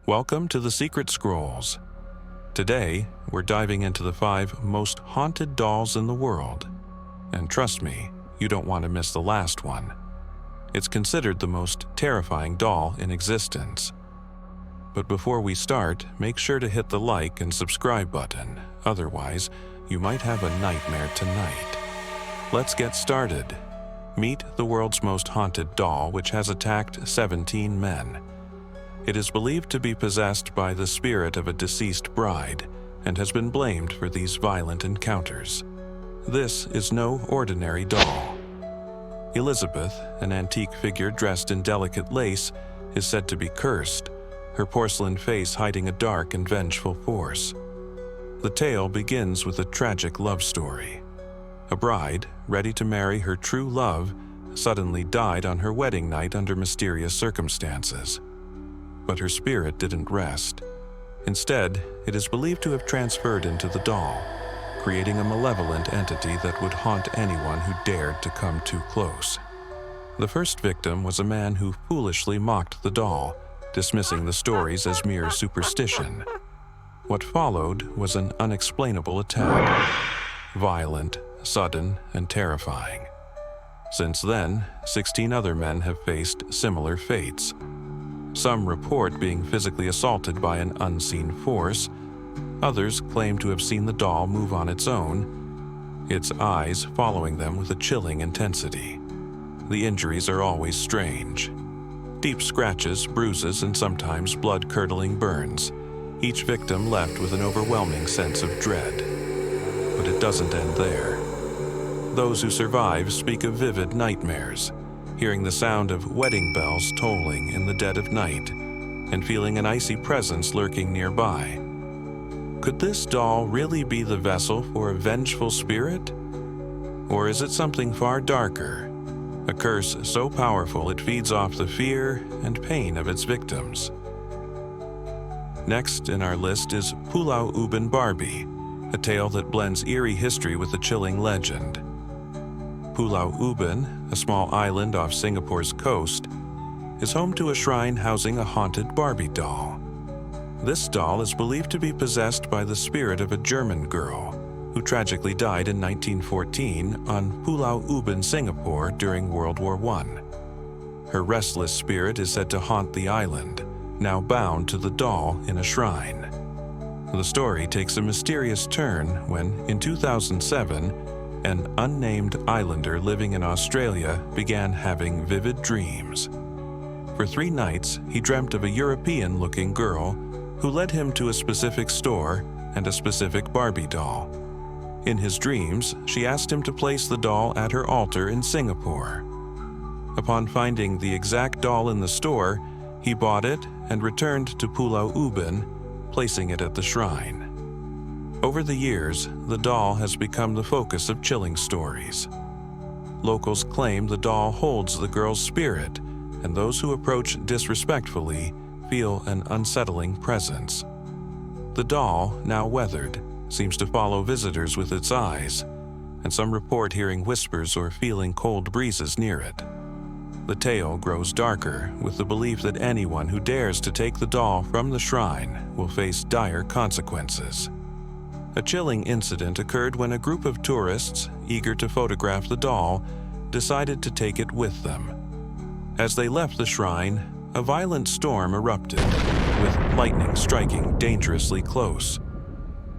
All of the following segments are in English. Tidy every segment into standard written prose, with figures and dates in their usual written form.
Welcome to the Secret Scrolls. Today, we're diving into the 5 most haunted dolls in the world. And trust me, you don't want to miss the last one. It's considered the most terrifying doll in existence. But before we start, make sure to hit the like and subscribe button. Otherwise, you might have a nightmare tonight. Let's get started. Meet the world's most haunted doll, which has attacked 17 men. It is believed to be possessed by the spirit of a deceased bride and has been blamed for these violent encounters. This is no ordinary doll. Elizabeth, an antique figure dressed in delicate lace, is said to be cursed, her porcelain face hiding a dark and vengeful force. The tale begins with a tragic love story. A bride, ready to marry her true love, suddenly died on her wedding night under mysterious circumstances. But her spirit didn't rest. Instead, it is believed to have transferred into the doll, creating a malevolent entity that would haunt anyone who dared to come too close. The first victim was a man who foolishly mocked the doll, dismissing the stories as mere superstition. What followed was an unexplainable attack, violent, sudden, and terrifying. Since then, 16 other men have faced similar fates. Some report being physically assaulted by an unseen force. Others claim to have seen the doll move on its own, its eyes following them with a chilling intensity. The injuries are always strange. Deep scratches, bruises, and sometimes blood-curdling burns, each victim left with an overwhelming sense of dread. But it doesn't end there. Those who survive speak of vivid nightmares, hearing the sound of wedding bells tolling in the dead of night, and feeling an icy presence lurking nearby. Could this doll really be the vessel for a vengeful spirit? Or is it something far darker? A curse so powerful it feeds off the fear and pain of its victims. Next in our list is Pulau Ubin Barbie, a tale that blends eerie history with a chilling legend. Pulau Ubin, a small island off Singapore's coast, is home to a shrine housing a haunted Barbie doll. This doll is believed to be possessed by the spirit of a German girl who tragically died in 1914 on Pulau Ubin, Singapore during World War I. Her restless spirit is said to haunt the island, now bound to the doll in a shrine. The story takes a mysterious turn when, in 2007, an unnamed islander living in Australia began having vivid dreams. For 3 nights, he dreamt of a European-looking girl who led him to a specific store and a specific Barbie doll. In his dreams, she asked him to place the doll at her altar in Singapore. Upon finding the exact doll in the store, he bought it and returned to Pulau Ubin, placing it at the shrine. Over the years, the doll has become the focus of chilling stories. Locals claim the doll holds the girl's spirit, and those who approach disrespectfully feel an unsettling presence. The doll, now weathered, seems to follow visitors with its eyes, and some report hearing whispers or feeling cold breezes near it. The tale grows darker with the belief that anyone who dares to take the doll from the shrine will face dire consequences. A chilling incident occurred when a group of tourists, eager to photograph the doll, decided to take it with them. As they left the shrine, a violent storm erupted, with lightning striking dangerously close.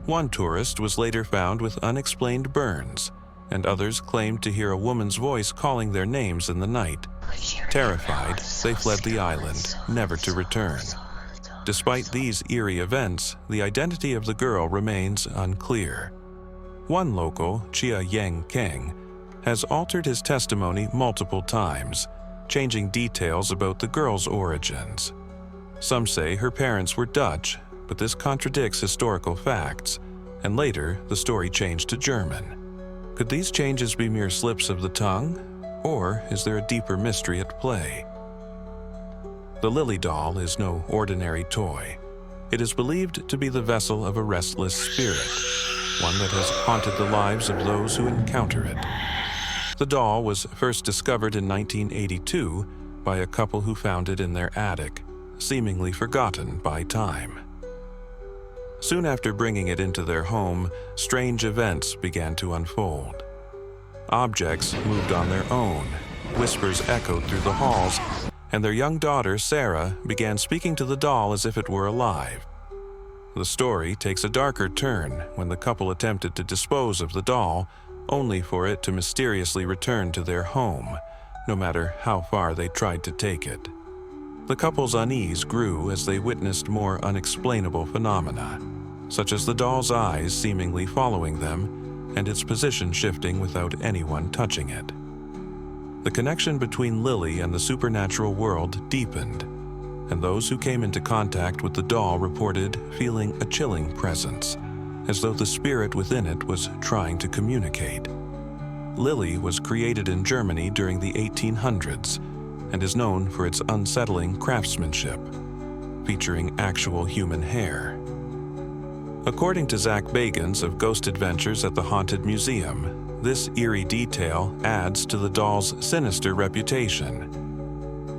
One tourist was later found with unexplained burns, and others claimed to hear a woman's voice calling their names in the night. Terrified, they fled the island, never to return. Despite these eerie events, the identity of the girl remains unclear. One local, Chia Yang Keng, has altered his testimony multiple times, changing details about the girl's origins. Some say her parents were Dutch, but this contradicts historical facts, and later the story changed to German. Could these changes be mere slips of the tongue, or is there a deeper mystery at play? The Lily doll is no ordinary toy. It is believed to be the vessel of a restless spirit, one that has haunted the lives of those who encounter it. The doll was first discovered in 1982 by a couple who found it in their attic, seemingly forgotten by time. Soon after bringing it into their home, strange events began to unfold. Objects moved on their own, whispers echoed through the halls, and their young daughter, Sarah, began speaking to the doll as if it were alive. The story takes a darker turn when the couple attempted to dispose of the doll, only for it to mysteriously return to their home, no matter how far they tried to take it. The couple's unease grew as they witnessed more unexplainable phenomena, such as the doll's eyes seemingly following them and its position shifting without anyone touching it. The connection between Lily and the supernatural world deepened, and those who came into contact with the doll reported feeling a chilling presence, as though the spirit within it was trying to communicate. Lily was created in Germany during the 1800s and is known for its unsettling craftsmanship, featuring actual human hair. According to Zach Bagans of Ghost Adventures at the Haunted Museum, this eerie detail adds to the doll's sinister reputation.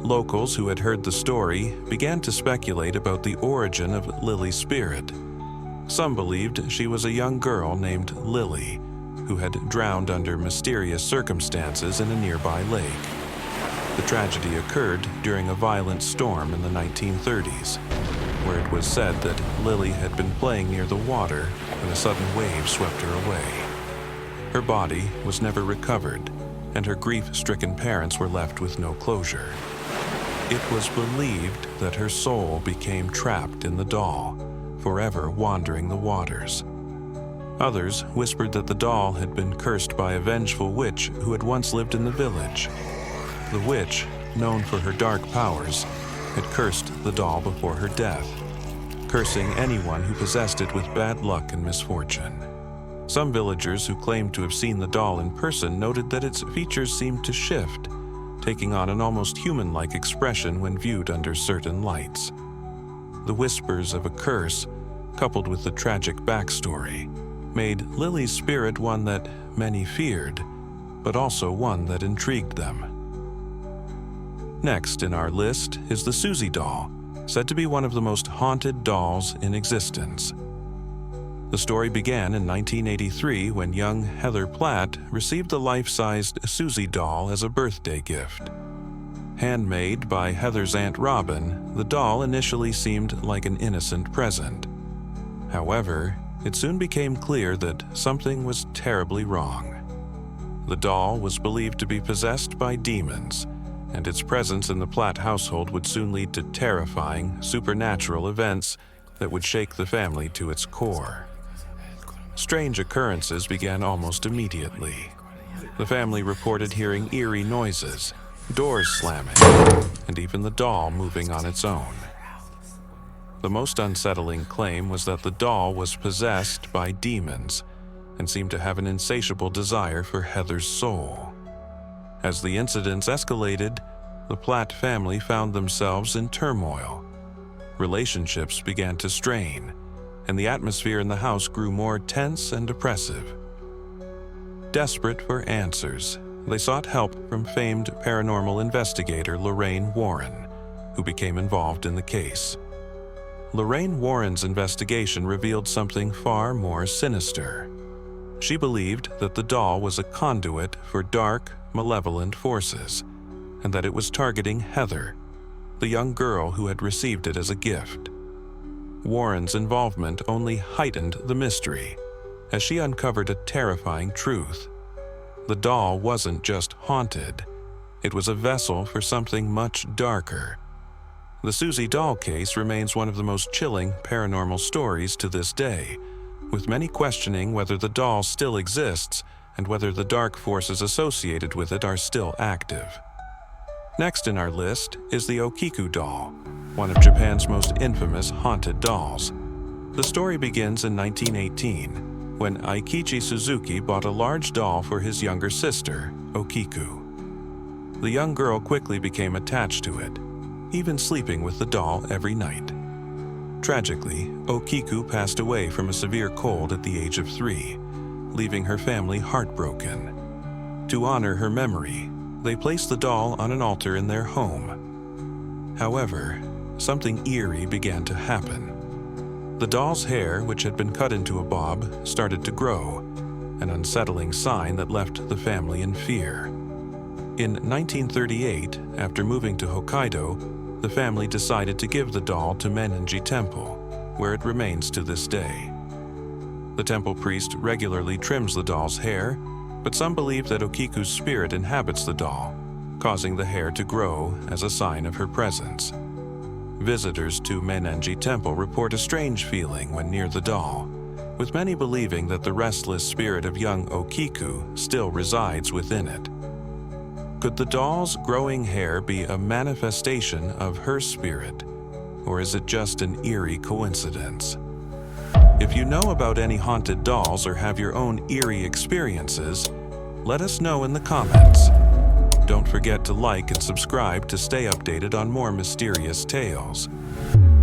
Locals who had heard the story began to speculate about the origin of Lily's spirit. Some believed she was a young girl named Lily, who had drowned under mysterious circumstances in a nearby lake. The tragedy occurred during a violent storm in the 1930s, where it was said that Lily had been playing near the water when a sudden wave swept her away. Her body was never recovered, and her grief-stricken parents were left with no closure. It was believed that her soul became trapped in the doll, forever wandering the waters. Others whispered that the doll had been cursed by a vengeful witch who had once lived in the village. The witch, known for her dark powers, had cursed the doll before her death, cursing anyone who possessed it with bad luck and misfortune. Some villagers who claimed to have seen the doll in person noted that its features seemed to shift, taking on an almost human-like expression when viewed under certain lights. The whispers of a curse, coupled with the tragic backstory, made Lily's spirit one that many feared, but also one that intrigued them. Next in our list is the Susie doll, said to be one of the most haunted dolls in existence. The story began in 1983 when young Heather Platt received the life-sized Susie doll as a birthday gift. Handmade by Heather's Aunt Robin, the doll initially seemed like an innocent present. However, it soon became clear that something was terribly wrong. The doll was believed to be possessed by demons, and its presence in the Platt household would soon lead to terrifying, supernatural events that would shake the family to its core. Strange occurrences began almost immediately. The family reported hearing eerie noises, doors slamming, and even the doll moving on its own. The most unsettling claim was that the doll was possessed by demons and seemed to have an insatiable desire for Heather's soul. As the incidents escalated, the Platt family found themselves in turmoil. Relationships began to strain, and the atmosphere in the house grew more tense and oppressive. Desperate for answers, they sought help from famed paranormal investigator Lorraine Warren, who became involved in the case. Lorraine Warren's investigation revealed something far more sinister. She believed that the doll was a conduit for dark, malevolent forces, and that it was targeting Heather, the young girl who had received it as a gift. Warren's involvement only heightened the mystery, as she uncovered a terrifying truth. The doll wasn't just haunted, it was a vessel for something much darker. The Susie doll case remains one of the most chilling paranormal stories to this day, with many questioning whether the doll still exists and whether the dark forces associated with it are still active. Next in our list is the Okiku doll, one of Japan's most infamous haunted dolls. The story begins in 1918, when Aikichi Suzuki bought a large doll for his younger sister, Okiku. The young girl quickly became attached to it, even sleeping with the doll every night. Tragically, Okiku passed away from a severe cold at the age of 3, leaving her family heartbroken. To honor her memory, they placed the doll on an altar in their home. However, something eerie began to happen. The doll's hair, which had been cut into a bob, started to grow, an unsettling sign that left the family in fear. In 1938, after moving to Hokkaido, the family decided to give the doll to Mennenji Temple, where it remains to this day. The temple priest regularly trims the doll's hair, but some believe that Okiku's spirit inhabits the doll, causing the hair to grow as a sign of her presence. Visitors to Mennenji Temple report a strange feeling when near the doll, with many believing that the restless spirit of young Okiku still resides within it. Could the doll's growing hair be a manifestation of her spirit, or is it just an eerie coincidence? If you know about any haunted dolls or have your own eerie experiences, let us know in the comments. Don't forget to like and subscribe to stay updated on more mysterious tales.